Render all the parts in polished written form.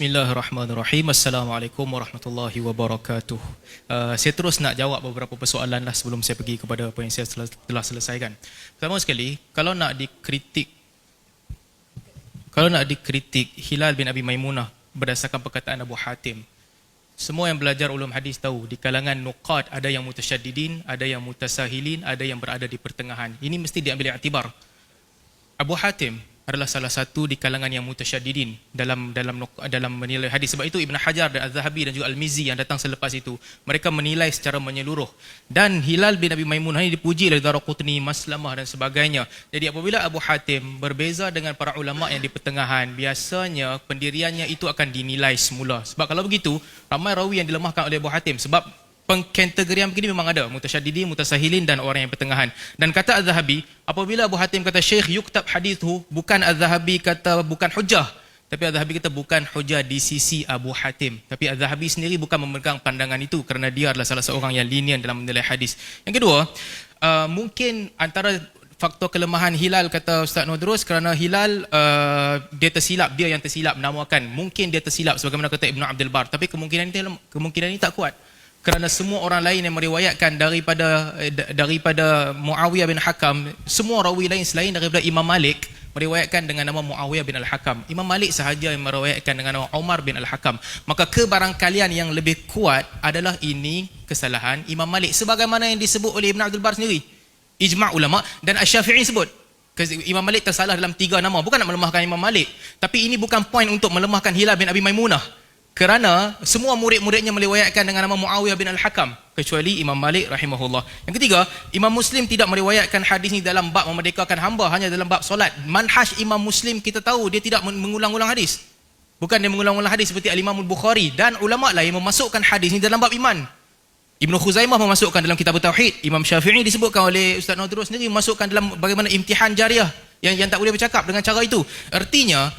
Bismillahirrahmanirrahim. Assalamualaikum warahmatullahi wabarakatuh. Saya terus nak jawab beberapa persoalan lah sebelum saya pergi kepada apa yang saya telah selesaikan. Pertama sekali, kalau nak dikritik Hilal bin Abi Maimunah berdasarkan perkataan Abu Hatim, semua yang belajar ulum hadis tahu di kalangan nuqad ada yang mutasyaddidin, ada yang mutasahilin, ada yang berada di pertengahan. Ini mesti diambil iktibar. Abu Hatim adalah salah satu di kalangan yang mutasyaddidin dalam menilai hadis. Sebab itu Ibn Hajar dan Az-Zahabi dan juga Al-Mizzi yang datang selepas itu, mereka menilai secara menyeluruh. Dan Hilal bin Abi Maimunah ini dipuji oleh Daraqutni, Maslamah dan sebagainya. Jadi apabila Abu Hatim berbeza dengan para ulama yang di pertengahan, biasanya pendiriannya itu akan dinilai semula. Sebab kalau begitu, ramai rawi yang dilemahkan oleh Abu Hatim. Sebab pengkategorian begini memang ada, mutasyaddidin, mutasahilin dan orang yang pertengahan. Dan kata Az-Zahabi, apabila Abu Hatim kata Syekh yuktab hadithu, bukan Az-Zahabi kata bukan hujah, tapi Az-Zahabi kata bukan hujah di sisi Abu Hatim. Tapi Az-Zahabi sendiri bukan memegang pandangan itu kerana dia adalah salah seorang yang lenient dalam menilai hadis. Yang kedua, mungkin antara faktor kelemahan Hilal, kata Ustaz Nodrus, kerana Hilal dia tersilap, dia yang tersilap menamakan. Mungkin dia tersilap sebagaimana kata Ibn Abdul Bar, tapi kemungkinan ini tak kuat. Kerana semua orang lain yang meriwayatkan daripada Muawiyah bin Hakam, semua rawi lain selain daripada Imam Malik meriwayatkan dengan nama Muawiyah bin Al-Hakam. Imam Malik sahaja yang meriwayatkan dengan nama Umar bin Al-Hakam. Maka kebarangkalian yang lebih kuat adalah ini kesalahan Imam Malik, sebagaimana yang disebut oleh Ibn Abdul Bar sendiri, ijma' ulama, dan Asy-Syafi'i sebut Imam Malik tersalah dalam 3 nama. Bukan nak melemahkan Imam Malik, tapi ini bukan poin untuk melemahkan Hilal bin Abi Maimunah, kerana semua murid-muridnya meriwayatkan dengan nama Muawiyah bin Al-Hakam kecuali Imam Malik rahimahullah. Yang ketiga, Imam Muslim tidak meriwayatkan hadis ini dalam bab memerdekakan hamba, hanya dalam bab solat. Manhaj Imam Muslim kita tahu dia tidak mengulang-ulang hadis. Bukan dia mengulang-ulang hadis seperti Al-Imam Al-Bukhari dan ulama lain memasukkan hadis ini dalam bab iman. Ibnu Khuzaimah memasukkan dalam kitab Tauhid. Imam Syafi'i disebutkan oleh Ustaz Nodrus sendiri memasukkan dalam bagaimana imtihan jariah yang tak boleh bercakap dengan cara itu. Artinya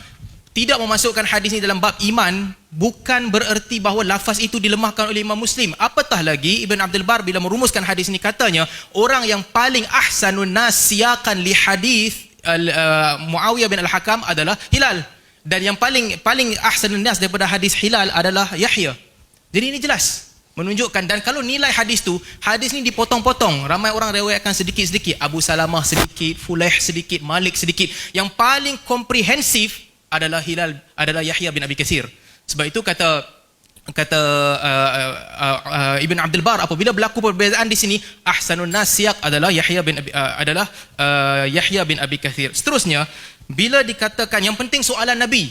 tidak memasukkan hadis ini dalam bab iman bukan bererti bahawa lafaz itu dilemahkan oleh Imam Muslim. Apatah lagi Ibn Abdul Bar bila merumuskan hadis ini katanya orang yang paling ahsanun nas siyaqan li hadis Muawiyah bin Al-Hakam adalah Hilal, dan yang paling ahsanun nas daripada hadis Hilal adalah Yahya. Jadi ini jelas menunjukkan. Dan kalau nilai hadis tu, hadis ni dipotong-potong, ramai orang riwayatkan sedikit-sedikit, Abu Salamah sedikit, Fulaih sedikit, Malik sedikit. Yang paling komprehensif adalah Yahya bin Abi Katsir. Sebab itu kata Ibn Abdul Bar, apabila berlaku perbezaan di sini, ahsanun nas siyaq adalah Yahya bin Abi Katsir. Seterusnya, bila dikatakan yang penting soalan Nabi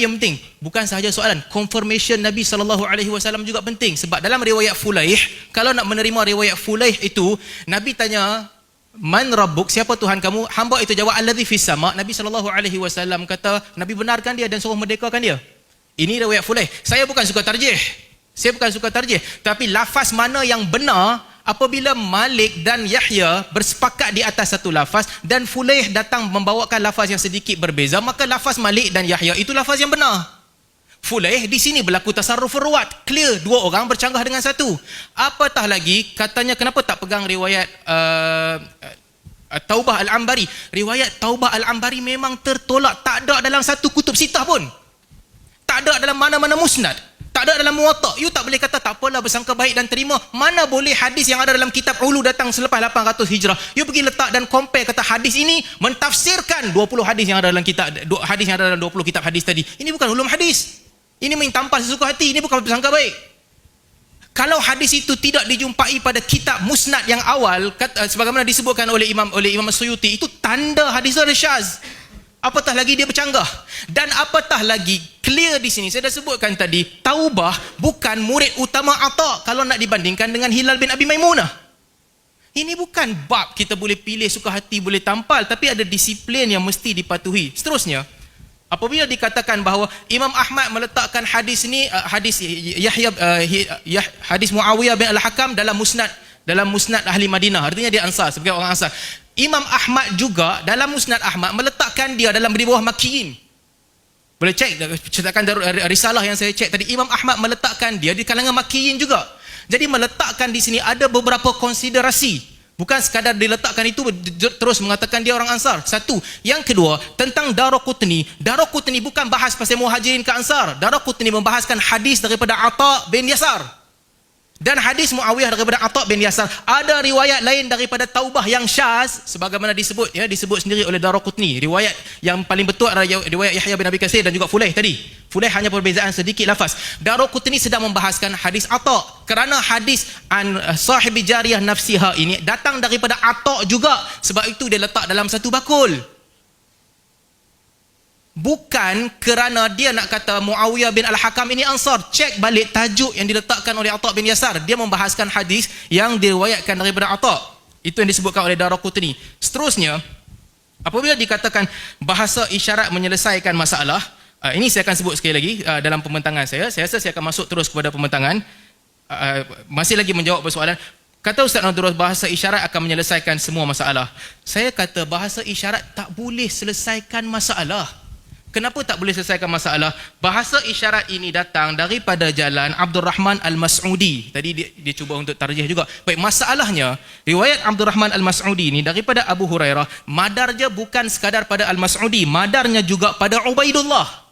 yang penting, bukan sahaja soalan, confirmation Nabi SAW juga penting. Sebab dalam riwayat Fulaih, kalau nak menerima riwayat Fulaih itu, Nabi tanya, Man Rabbuk, siapa Tuhan kamu? Hamba itu jawab, Alladhi fis sama'. Nabi SAW kata, Nabi benarkan dia dan suruh merdekakan dia. Ini riwayat Fulaih. Saya bukan suka tarjih, tapi lafaz mana yang benar apabila Malik dan Yahya bersepakat di atas satu lafaz dan Fulaih datang membawakan lafaz yang sedikit berbeza, maka lafaz Malik dan Yahya itu lafaz yang benar. Fulaih di sini berlaku tasarruf ruwat, clear, 2 orang bercanggah dengan satu. Apatah lagi katanya kenapa tak pegang riwayat Taubah Al-Ambari. Riwayat Taubah Al-Ambari memang tertolak, tak ada dalam satu kutub sitah pun, tak ada dalam mana-mana musnad, tak ada dalam muwatta'. You tak boleh kata tak apalah, bersangka baik dan terima. Mana boleh hadis yang ada dalam kitab Ulu datang selepas 800 Hijrah. You pergi letak dan compare, kata hadis ini mentafsirkan 20 hadis yang ada dalam kitab, hadis yang ada dalam 20 kitab hadis tadi. Ini bukan ulum hadis. Ini main tampal sesuka hati, ini bukan bersangka baik. Kalau hadis itu tidak dijumpai pada kitab musnad yang awal, sebagaimana disebutkan oleh Imam Suyuti, itu tanda hadis itu ada syaz. Apatah lagi dia bercanggah. Dan apatah lagi clear di sini, saya dah sebutkan tadi, Taubah bukan murid utama Atha kalau nak dibandingkan dengan Hilal bin Abi Maimunah. Ini bukan bab kita boleh pilih suka hati boleh tampal, tapi ada disiplin yang mesti dipatuhi. Seterusnya, apabila dikatakan bahawa Imam Ahmad meletakkan hadis ni, hadis hadis Muawiyah bin Al-Hakam dalam musnad ahli Madinah, artinya dia Ansar, sebagai orang Ansar. Imam Ahmad juga dalam musnad Ahmad meletakkan dia di bawah Makkiyin. Boleh cek cetakan risalah yang saya cek tadi, Imam Ahmad meletakkan dia di kalangan Makkiyin juga. Jadi meletakkan di sini ada beberapa konsiderasi. Bukan sekadar diletakkan itu terus mengatakan dia orang Ansar. Satu. Yang kedua, tentang Daraqutni. Daraqutni bukan bahas pasal Muhajirin ke Ansar. Daraqutni membahaskan hadis daripada Atha bin Yasar. Dan hadis Muawiyah daripada Atha bin Yasar. Ada riwayat lain daripada taubah yang syaz, sebagaimana disebut disebut sendiri oleh Daraqutni. Riwayat yang paling betul adalah riwayat Yahya bin Abi Katsir dan juga Fulaih tadi. Fulaih hanya perbezaan sedikit lafaz. Daraqutni sedang membahaskan hadis Atha, kerana hadis an sahibi jariyah nafsiha ini datang daripada Atha juga, sebab itu dia letak dalam satu bakul. Bukan kerana dia nak kata Muawiyah bin Al-Hakam ini Ansar. Cek balik tajuk yang diletakkan oleh Atha bin Yasar. Dia membahaskan hadis yang diriwayatkan daripada Atha. Itu yang disebutkan oleh Daraqutni. Seterusnya, apabila dikatakan bahasa isyarat menyelesaikan masalah, ini saya akan sebut sekali lagi dalam pembentangan saya. Saya rasa saya akan masuk terus kepada pembentangan. Masih lagi menjawab persoalan. Kata Ustaz Nadrus, bahasa isyarat akan menyelesaikan semua masalah. Saya kata bahasa isyarat tak boleh selesaikan masalah. Kenapa tak boleh selesaikan masalah? Bahasa isyarat ini datang daripada jalan Abdul Rahman Al-Mas'udi. Tadi dia cuba untuk tarjih juga. Baik, masalahnya, riwayat Abdul Rahman Al-Mas'udi ini daripada Abu Hurairah, madarnya bukan sekadar pada Al-Mas'udi, madarnya juga pada Ubaidullah.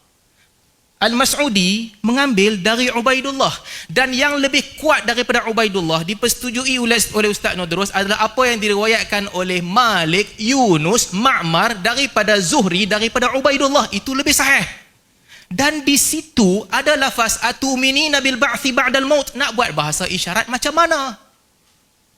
Al-Mas'udi mengambil dari Ubaidullah, dan yang lebih kuat daripada Ubaidullah dipersetujui oleh Ustaz Nadrus adalah apa yang diriwayatkan oleh Malik, Yunus, Ma'mar daripada Zuhri daripada Ubaidullah. Itu lebih sahih. Dan di situ ada lafaz atuminina bil ba'thi ba'dal maut. Nak buat bahasa isyarat macam mana?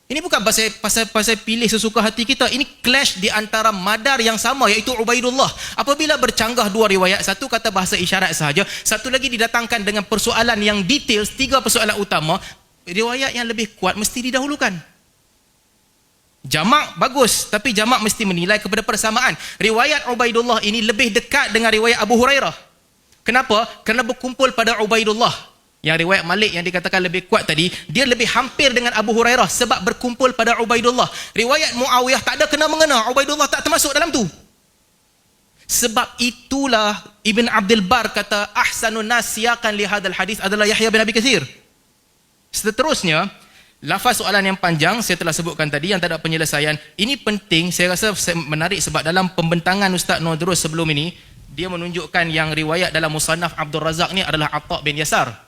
Ini bukan pasal pilih sesuka hati kita. Ini clash di antara madar yang sama, iaitu Ubaidullah. Apabila bercanggah dua riwayat, satu kata bahasa isyarat sahaja, satu lagi didatangkan dengan persoalan yang detail, 3 persoalan utama, riwayat yang lebih kuat mesti didahulukan. Jamak bagus, tapi jamak mesti menilai kepada persamaan. Riwayat Ubaidullah ini lebih dekat dengan riwayat Abu Hurairah. Kenapa? Kerana berkumpul pada Ubaidullah. Yang riwayat Malik yang dikatakan lebih kuat tadi, dia lebih hampir dengan Abu Hurairah sebab berkumpul pada Ubaidullah. Riwayat Muawiyah tak ada kena-mengena, Ubaidullah tak termasuk dalam tu. Sebab itulah Ibn Abdul Bar kata ahsanun nas siyaqan li hadzal hadis adalah Yahya bin Abi Katsir. Seterusnya, lafaz soalan yang panjang saya telah sebutkan tadi yang tak ada penyelesaian. Ini penting, saya rasa menarik sebab dalam pembentangan Ustaz Nadrus sebelum ini, dia menunjukkan yang riwayat dalam Musannaf Abdul Razak ni adalah Atha bin Yasar.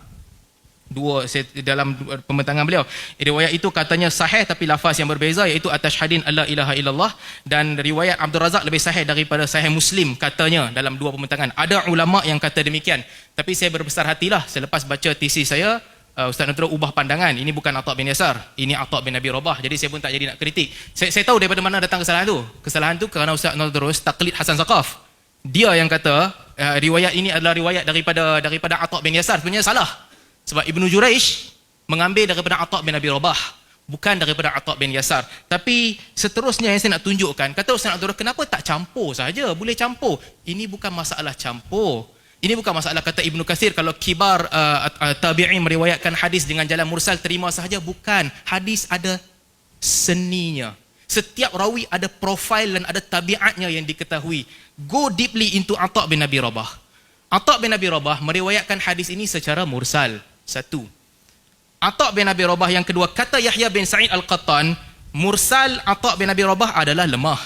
Dalam pembentangan beliau, riwayat itu katanya sahih tapi lafaz yang berbeza, iaitu atasyhadin alla ilaha illallah, dan riwayat Abdul Razak lebih sahih daripada Sahih Muslim katanya dalam 2 pembentangan. Ada ulama yang kata demikian, tapi saya berbesar hatilah selepas baca tesis saya, Ustaz Nadrus ubah pandangan. Ini bukan Atha bin Yasar, ini Atha bin Abi Rabah. Jadi saya pun tak jadi nak kritik. Saya tahu daripada mana datang kesalahan tu. Kesalahan tu kerana Ustaz Nadrus taklid Hasan Saqaf. Dia yang kata riwayat ini adalah riwayat daripada Atha bin Yasar. Sebenarnya salah. Sebab Ibnu Juraish mengambil daripada Atha bin Abi Rabah, bukan daripada Atha bin Yasar. Tapi seterusnya yang saya nak tunjukkan, kata Ustaz Nadrus, kenapa tak campur saja? Boleh campur. Ini bukan masalah campur. Ini bukan masalah kata Ibnu Katsir kalau kibar tabi'in meriwayatkan hadis dengan jalan mursal terima sahaja. Bukan. Hadis ada seninya. Setiap rawi ada profil dan ada tabiatnya yang diketahui. Go deeply into Atha bin Abi Rabah. Atha bin Abi Rabah meriwayatkan hadis ini secara mursal. Satu. Atha bin Abi Rabah. Yang kedua, kata Yahya bin Sa'id Al-Qattan, mursal Atha bin Abi Rabah adalah lemah.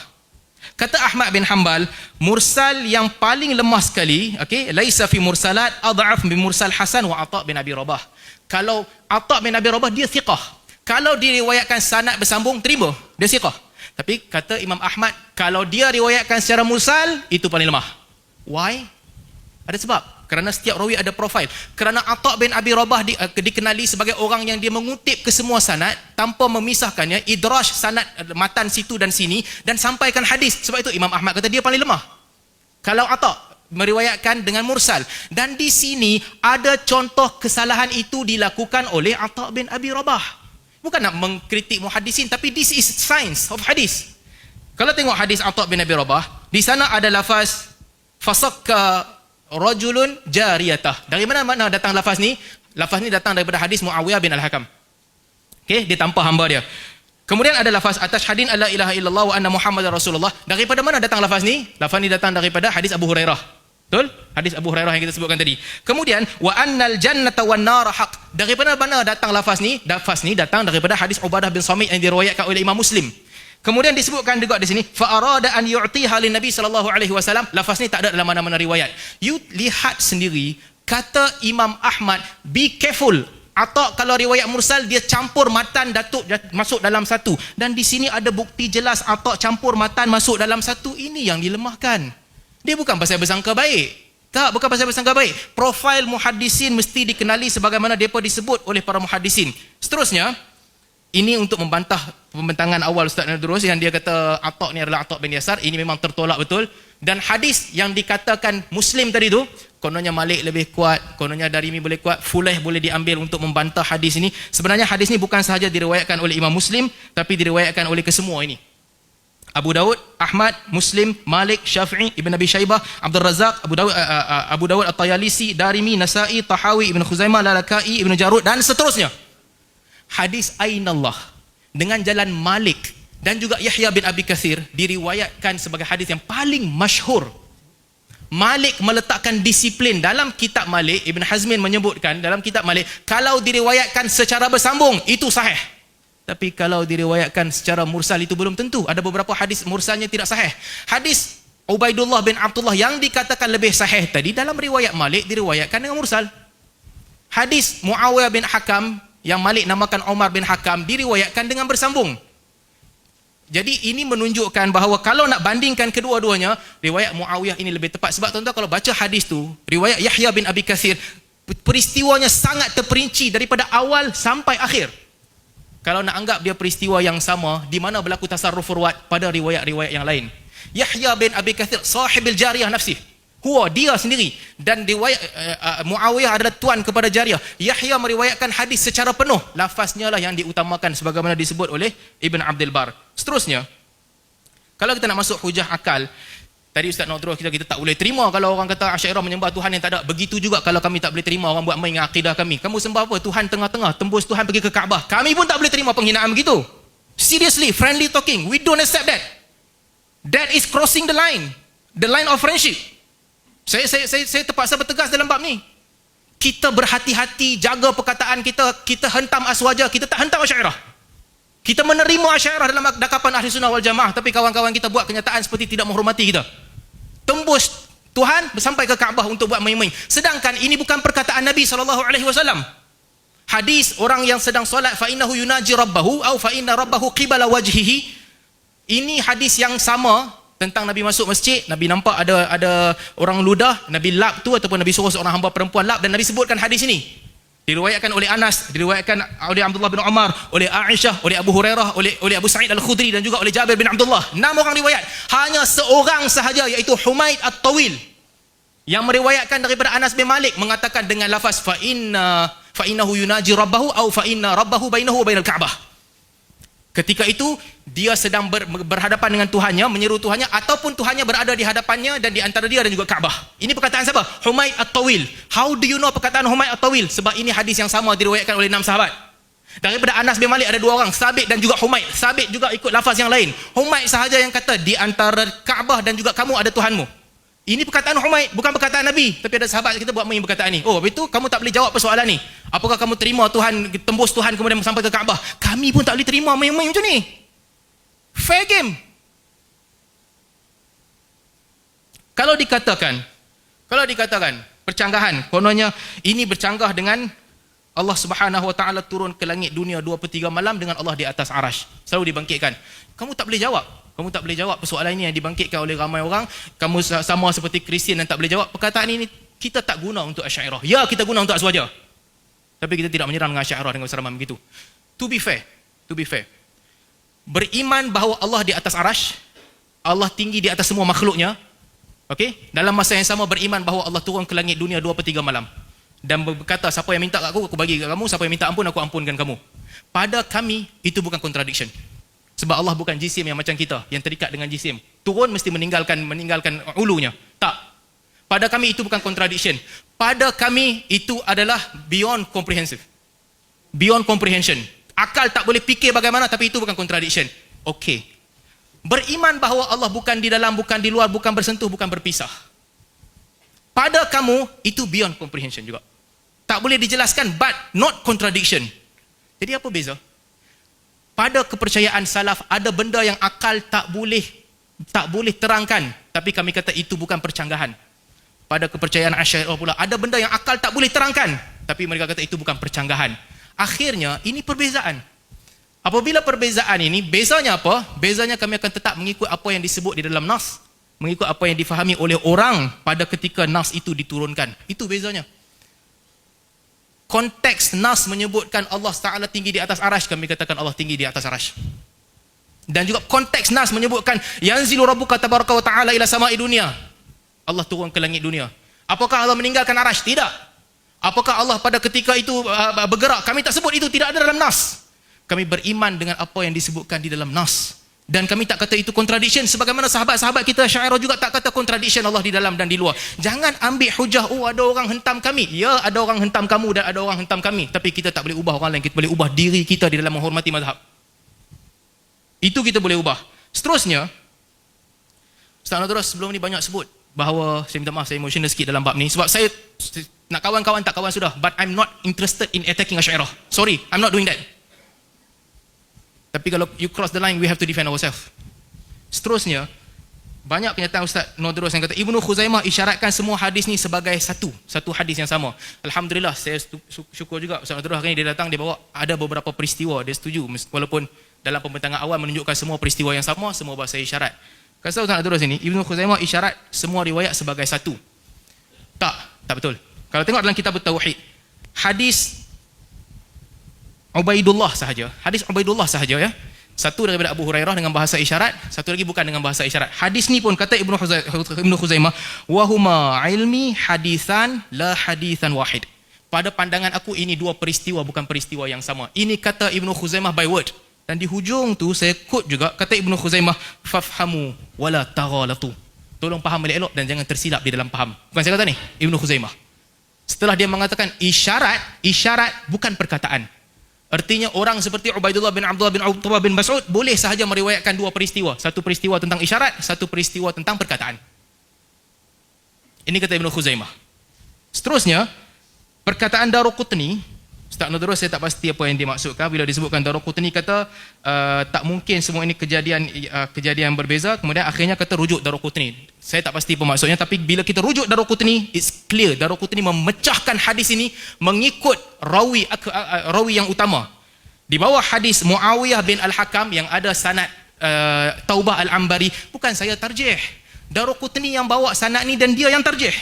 Kata Ahmad bin Hanbal, mursal yang paling lemah sekali, laisa fi mursalat adhaf bi mursal Hasan wa Atha bin Abi Rabah. Kalau Atha bin Abi Rabah dia thiqah. Kalau diriwayatkan sanad bersambung, terima, dia thiqah. Tapi kata Imam Ahmad, kalau dia riwayatkan secara mursal, itu paling lemah. Why? Ada sebab. Kerana setiap rawi ada profil. Kerana Atha bin Abi Rabah dikenali sebagai orang yang dia mengutip ke semua sanad tanpa memisahkannya, idraj sanad matan situ dan sini dan sampaikan hadis. Sebab itu Imam Ahmad kata dia paling lemah. Kalau Atha meriwayatkan dengan mursal, dan di sini ada contoh kesalahan itu dilakukan oleh Atha bin Abi Rabah. Bukan nak mengkritik muhaddisin, tapi this is science of hadis. Kalau tengok hadis Atha bin Abi Rabah, di sana ada lafaz fasakka rajulun jariyatah. Dari mana datang lafaz ni? Lafaz ni datang daripada hadis Muawiyah bin Al-Hakam. Dia tanpa hamba dia. Kemudian ada lafaz atasyhadin alla ilaha illallah wa anna muhammadar rasulullah. Daripada mana datang lafaz ni? Lafaz ni datang daripada hadis Abu Hurairah. Betul? Hadis Abu Hurairah yang kita sebutkan tadi. Kemudian wa annal jannata wan nar haq. Daripada mana datang lafaz ni? Lafaz ni datang daripada hadis Ubadah bin Samit yang diriwayatkan oleh Imam Muslim. Kemudian disebutkan juga di sini, fa arada an yu'tiha lin Nabi sallallahu alaihi wasallam. Lafaz ni tak ada dalam mana-mana riwayat. You lihat sendiri, kata Imam Ahmad, be careful. Atau kalau riwayat mursal, dia campur matan datuk masuk dalam satu. Dan di sini ada bukti jelas atau campur matan masuk dalam satu. Ini yang dilemahkan. Dia bukan pasal bersangka baik. Tak, bukan pasal bersangka baik. Profil muhaddisin mesti dikenali sebagaimana mereka disebut oleh para muhaddisin. Seterusnya, ini untuk membantah pembentangan awal Ustaz Nadrus yang dia kata Atta' ni adalah Atta' bin Yasar. Ini memang tertolak betul. Dan hadis yang dikatakan Muslim tadi tu, kononnya Malik lebih kuat, kononnya Darimi boleh kuat, Fulaih boleh diambil untuk membantah hadis ini. Sebenarnya hadis ini bukan sahaja diriwayatkan oleh Imam Muslim, tapi diriwayatkan oleh kesemua ini. Abu Daud, Ahmad, Muslim, Malik, Syafi'i, Ibn Abi Shaybah, Abdul Razak, Abu Daud At-Tayalisi, Darimi, Nasa'i, Tahawi, Ibn Khuzaimah, Lalaka'i, Ibn Jarud, dan seterusnya. Hadis Ainallah dengan jalan Malik dan juga Yahya bin Abi Kathir diriwayatkan sebagai hadis yang paling masyhur. Malik meletakkan disiplin dalam kitab Malik. Ibn Hazmin menyebutkan dalam kitab Malik, kalau diriwayatkan secara bersambung itu sahih, tapi kalau diriwayatkan secara mursal itu belum tentu. Ada beberapa hadis mursalnya tidak sahih. Hadis Ubaidullah bin Abdullah yang dikatakan lebih sahih tadi dalam riwayat Malik diriwayatkan dengan mursal. Hadis Muawiyah bin Hakam yang Malik namakan Umar bin Hakam diriwayatkan dengan bersambung. Jadi ini menunjukkan bahawa kalau nak bandingkan kedua-duanya, riwayat Muawiyah ini lebih tepat. Sebab tuan-tuan kalau baca hadis tu, riwayat Yahya bin Abi Kathir, peristiwanya sangat terperinci daripada awal sampai akhir. Kalau nak anggap dia peristiwa yang sama, di mana berlaku tasarruf ruwat pada riwayat-riwayat yang lain. Yahya bin Abi Kathir sahibil jariyah nafsih. Huwa, dia sendiri. Dan riwayat Muawiyah adalah tuan kepada Jariyah. Yahya meriwayatkan hadis secara penuh. Lafaznya lah yang diutamakan sebagaimana disebut oleh Ibn Abdul Bar. Seterusnya, kalau kita nak masuk hujah akal, tadi Ustaz Nadrus kita tak boleh terima kalau orang kata Asy'ariyah menyembah Tuhan yang tak ada. Begitu juga kalau kami tak boleh terima orang buat main dengan akidah kami. Kamu sembah apa? Tuhan tengah-tengah, tembus Tuhan pergi ke Kaabah. Kami pun tak boleh terima penghinaan begitu. Seriously, friendly talking. We don't accept that. That is crossing the line of friendship. Saya terpaksa bertegas dalam bab ni. Kita berhati-hati, jaga perkataan kita. Kita hentam aswaja, kita tak hentam Asy'ariyah. Kita menerima Asy'ariyah dalam dakapan Ahli Sunnah wal Jamaah, tapi kawan-kawan kita buat kenyataan seperti tidak menghormati kita. Tembus Tuhan sampai ke Kaabah untuk buat main-main. Sedangkan ini bukan perkataan Nabi SAW. Hadis orang yang sedang solat, fa innahu yunaji rabbahu au fa inna rabbahu qibala wajhihi. Ini hadis yang sama tentang Nabi masuk masjid, Nabi nampak ada orang ludah, Nabi lap tu ataupun Nabi suruh seorang hamba perempuan lap, dan Nabi sebutkan hadis ini. Diriwayatkan oleh Anas, diriwayatkan oleh Abdullah bin Umar, oleh Aisyah, oleh Abu Hurairah, oleh Abu Sa'id Al-Khudri dan juga oleh Jabir bin Abdullah. 6 orang riwayat. Hanya seorang sahaja iaitu Humaid At-Tawil yang meriwayatkan daripada Anas bin Malik mengatakan dengan lafaz fa innahu yunaji rabbahu au fa inna rabbahu bainahu wa bainal Ka'bah. Ketika itu dia sedang berhadapan dengan Tuhannya, menyeru Tuhannya, ataupun Tuhannya berada di hadapannya dan di antara dia dan juga Kaabah. Ini perkataan siapa? Humaid At-Tawil. How do you know perkataan Humaid At-Tawil? Sebab ini hadis yang sama diriwayatkan oleh 6 sahabat. Daripada Anas bin Malik ada 2 orang, Sabit dan juga Humaid. Sabit juga ikut lafaz yang lain. Humaid sahaja yang kata di antara Kaabah dan juga kamu ada Tuhanmu. Ini perkataan Humaid, bukan perkataan Nabi. Tapi ada sahabat kita buat main perkataan ni. Oh, betul, kamu tak boleh jawab persoalan ni. Apakah kamu terima Tuhan tembus Tuhan kemudian sampai ke Kaabah? Kami pun tak boleh terima main-main macam ni. Fair game. Kalau dikatakan percanggahan, kononnya ini bercanggah dengan Allah Subhanahu Wa Taala turun ke langit dunia 2/3 malam dengan Allah di atas arash. Selalu dibangkitkan. Kamu tak boleh jawab. Kamu tak boleh jawab persoalan ini yang dibangkitkan oleh ramai orang. Kamu sama seperti Kristian yang tak boleh jawab. Perkataan ini kita tak guna untuk Asy'ariyah. Ya, kita guna untuk Aswaja. Tapi kita tidak menyerang dengan Asy'ariyah dengan seraman begitu. To be fair. Beriman bahawa Allah di atas arash, Allah tinggi di atas semua makhluknya. Okey? Dalam masa yang sama beriman bahawa Allah turun ke langit dunia 2/3 malam. Dan berkata, siapa yang minta kat aku bagi kat kamu. Siapa yang minta ampun, aku ampunkan kamu. Pada kami, itu bukan contradiction. Sebab Allah bukan jisim yang macam kita, yang terikat dengan jisim. Turun mesti meninggalkan ulunya. Tak. Pada kami itu bukan contradiction. Pada kami itu adalah beyond comprehension. Akal tak boleh fikir bagaimana, tapi itu bukan contradiction. Okey. Beriman bahawa Allah bukan di dalam, bukan di luar, bukan bersentuh, bukan berpisah. Pada kamu, itu beyond comprehension juga. Tak boleh dijelaskan, but not contradiction. Jadi apa beza? pada kepercayaan salaf ada benda yang akal tak boleh terangkan, tapi kami kata itu bukan percanggahan. Pada kepercayaan Asy'ariyah pula ada benda yang akal tak boleh terangkan, tapi mereka kata itu bukan percanggahan. Akhirnya ini perbezaan. Apabila perbezaan ini, bezanya apa? Bezanya kami akan tetap mengikut apa yang disebut di dalam nas, mengikut apa yang difahami oleh orang pada ketika nas itu diturunkan. Itu bezanya. Konteks nas menyebutkan Allah Ta'ala tinggi di atas arash, kami katakan Allah tinggi di atas arash. Dan juga konteks nas menyebutkan yanzilu rabbuka tabaraka wa ta'ala ila sama'i dunia, Allah turun ke langit dunia. Apakah Allah meninggalkan arash? Tidak. Apakah Allah pada ketika itu bergerak? Kami tak sebut itu, tidak ada dalam nas. Kami beriman dengan apa yang disebutkan di dalam nas, dan kami tak kata itu contradiction, sebagaimana sahabat-sahabat kita Asy'ariyah juga tak kata contradiction Allah di dalam dan di luar. Jangan ambil hujah, ada orang hentam kami. Ya, ada orang hentam kamu dan ada orang hentam kami, tapi kita tak boleh ubah orang lain, kita boleh ubah diri kita di dalam menghormati mazhab. Itu kita boleh ubah. Seterusnya, Ustaz Nadrus sebelum ni banyak sebut bahawa, saya minta maaf saya emotional sikit dalam bab ni, sebab saya nak kawan-kawan tak kawan sudah, but I'm not interested in attacking Asy'ariyah. Sorry, I'm not doing that. Tapi kalau you cross the line, we have to defend ourselves. Seterusnya, banyak kenyataan Ustaz Nadrus yang kata Ibnu Khuzaimah isyaratkan semua hadis ni sebagai satu hadis yang sama. Alhamdulillah, saya syukur juga Ustaz Nadrus hari ni dia datang, dia bawa ada beberapa peristiwa, dia setuju walaupun dalam pembentangan awal menunjukkan semua peristiwa yang sama, semua bahasa isyarat. Kata Ustaz Nadrus ini, Ibnu Khuzaimah isyarat semua riwayat sebagai satu. Tak betul. Kalau tengok dalam kitab Tauhid, hadis Ubaidullah sahaja ya. Satu daripada Abu Hurairah dengan bahasa isyarat, satu lagi bukan dengan bahasa isyarat. Hadis ni pun kata Ibnu Khuzaimah, wa huma ilmi hadisan la hadisan wahid. Pada pandangan aku ini dua peristiwa, bukan peristiwa yang sama. Ini kata Ibnu Khuzaimah by word. Dan di hujung tu saya quote juga, kata Ibnu Khuzaimah, fafhamu wala taghalatu. Tolong faham elok-elok dan jangan tersilap di dalam faham. Bukan saya kata ni, Ibnu Khuzaimah. Setelah dia mengatakan isyarat bukan perkataan. Artinya orang seperti Ubaidullah bin Abdullah bin Utbah bin Mas'ud boleh sahaja meriwayatkan dua peristiwa. Satu peristiwa tentang isyarat, satu peristiwa tentang perkataan. Ini kata Ibnu Khuzaimah. Seterusnya, perkataan Daruqutni, Ustaz Nadrus saya tak pasti apa yang dimaksudkan bila disebutkan Daruqutni kata tak mungkin semua ini kejadian berbeza, kemudian akhirnya kata rujuk Daruqutni. Saya tak pasti apa maksudnya, tapi bila kita rujuk Daruqutni, it's clear Daruqutni memecahkan hadis ini mengikut rawi yang utama. Di bawah hadis Muawiyah bin Al-Hakam yang ada sanad Taubah Al-Ambari, bukan saya tarjih. Daruqutni yang bawa sanad ni dan dia yang tarjih.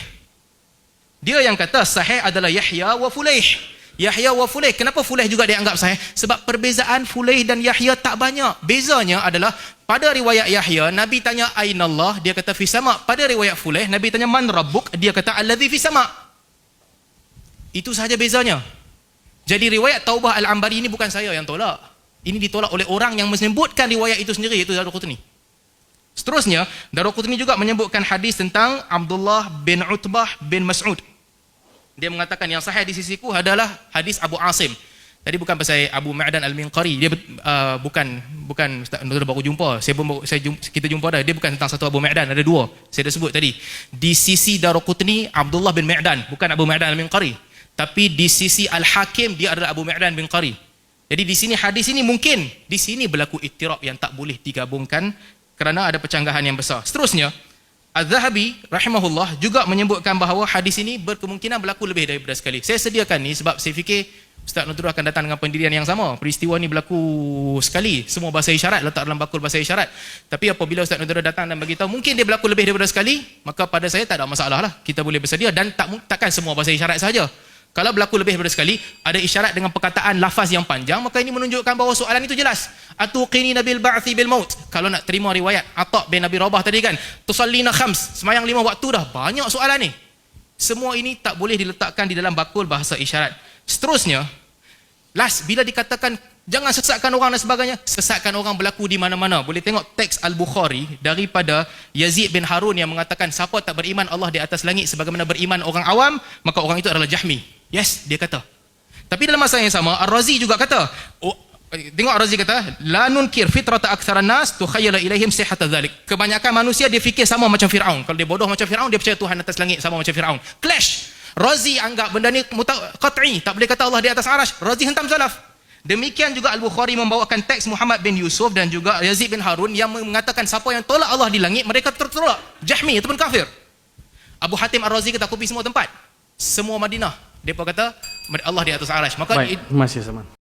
Dia yang kata sahih adalah Yahya wa Fulaih. Yahya wa Fulaih. Kenapa Fulaih juga dianggap sahih? Sebab perbezaan Fulaih dan Yahya tak banyak. Bezanya adalah pada riwayat Yahya, Nabi tanya aina Allah, dia kata fi sama. Pada riwayat Fulaih, Nabi tanya man rabbuk, dia kata allazi fi sama. Itu sahaja bezanya. Jadi riwayat Taubah Al-Ambari ini bukan saya yang tolak. Ini ditolak oleh orang yang menyebutkan riwayat itu sendiri, iaitu Daruqutni. Seterusnya, Daruqutni juga menyebutkan hadis tentang Abdullah bin Utbah bin Mas'ud. Dia mengatakan yang sahih di sisiku adalah hadis Abu Asim. Tadi bukan pasal Abu Ma'dan Al-Minqari. Dia bukan Ustaz Nur baru jumpa. Kita jumpa dah. Dia bukan tentang satu Abu Ma'dan, ada dua. Saya dah sebut tadi. Di sisi Daruqutni Abdullah bin Ma'dan, bukan Abu Ma'dan Al-Minqari. Tapi di sisi Al-Hakim dia adalah Abu Ma'dan bin Qari. Jadi di sini hadis ini mungkin di sini berlaku ittirab yang tak boleh digabungkan kerana ada percanggahan yang besar. Seterusnya, Az-Zahabi rahimahullah juga menyebutkan bahawa hadis ini berkemungkinan berlaku lebih daripada sekali. Saya sediakan ni sebab saya fikir Ustaz Nur akan datang dengan pendirian yang sama. Peristiwa ni berlaku sekali, semua bahasa isyarat, letak dalam bakul bahasa isyarat. Tapi apabila Ustaz Nur datang dan beritahu mungkin dia berlaku lebih daripada sekali, maka pada saya tak ada masalah lah. Kita boleh bersedia dan takkan semua bahasa isyarat saja. Kalau berlaku lebih daripada sekali, ada isyarat dengan perkataan lafaz yang panjang, maka ini menunjukkan bahawa soalan itu jelas. Atuqini nabil ba'thi bil maut. Kalau nak terima riwayat Atha bin Abi Rabah tadi kan, tusallina khams, semayang 5 waktu dah. Banyak soalan ni. Semua ini tak boleh diletakkan di dalam bakul bahasa isyarat. Seterusnya, bila dikatakan jangan sesatkan orang dan sebagainya, sesatkan orang berlaku di mana-mana. Boleh tengok teks Al-Bukhari daripada Yazid bin Harun yang mengatakan siapa tak beriman Allah di atas langit sebagaimana beriman orang awam, maka orang itu adalah Jahmi. Yes, dia kata. Tapi dalam masa yang sama, Ar-Razi juga kata, tengok Ar-Razi kata, la nunkir fitrata aktsaran nas tukhayyala ilaihim sihhata dzalik. Kebanyakan manusia dia fikir sama macam Firaun. Kalau dia bodoh macam Firaun, dia percaya Tuhan atas langit sama macam Firaun. Clash. Razi anggap benda ni qat'i, tak boleh kata Allah di atas arash. Razi hentam salaf. Demikian juga Al-Bukhari membawakan teks Muhammad bin Yusuf dan juga Yazid bin Harun yang mengatakan siapa yang tolak Allah di langit, mereka tertolak. Jahmi ataupun kafir. Abu Hatim Ar-Razi kata kopi semua tempat. Semua Madinah. Depa kata Allah di atas arasy. Maka Baik, masih sama.